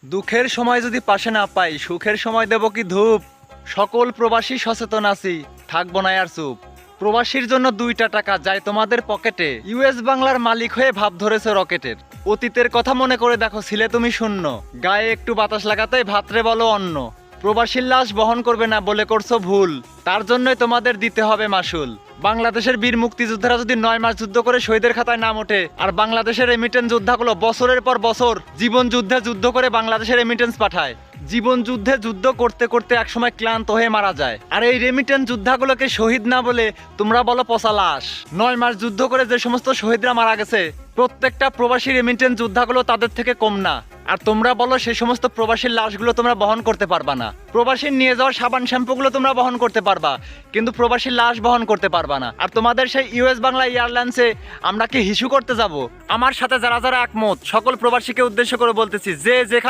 দুঃখের সময় যদি পাশে না পাই, সুখের সময় দেব কি ধূপ। সকল প্রবাসী সচেতন আছি, থাকবো না আর চুপ। প্রবাসীর জন্য 2টা টাকা যায় তোমাদের পকেটে, ইউএস বাংলার মালিক হয়ে ভাব ধরেছে রকেটের। অতীতের কথা মনে করে দেখো, ছিলে তুমি শূন্য, গায়ে একটু বাতাস লাগাতেই ভাত্রে বলো অন্য। প্রবাসীর লাশ বহন করবে না বলে করছো ভুল, তার জন্যই তোমাদের দিতে হবে মাসুল। বাংলাদেশের বীর মুক্তিযোদ্ধারা যদি 9 মাস যুদ্ধ করে শহীদের খাতায় নাম ওঠে, আর বাংলাদেশের রেমিটেন্স যোদ্ধাগুলো বছরের পর বছর জীবন যুদ্ধে যুদ্ধ করে বাংলাদেশের রেমিটেন্স পাঠায়, জীবন যুদ্ধে যুদ্ধ করতে করতে একসময় ক্লান্ত হয়ে মারা যায়, আর এই রেমিটেন্স যোদ্ধাগুলোকে শহীদ না বলে তোমরা বলো পচা লাশ। 9 মাস যুদ্ধ করে যে সমস্ত শহীদরা মারা গেছে, প্রত্যেকটা প্রবাসী রেমিটেন্স যোদ্ধাগুলো তাদের থেকে কম না, আর তোমরা বলো সেই সমস্ত প্রবাসীর লাশগুলো তোমরা বহন করতে পারবা না। প্রবাসীর নিয়ে যাওয়ার সাবান শ্যাম্পুগুলো তোমরা বহন করতে পারবা, কিন্তু প্রবাসীর লাশ বহন করতে পারবা না। আর তোমাদের সেই ইউএস বাংলা এয়ারলাইন্সে আমরা কি হিসু করতে যাব? আমার সাথে যারা যারা একমত সকল প্রবাসীকে উদ্দেশ্য করে বলতেছি, যে যেখানে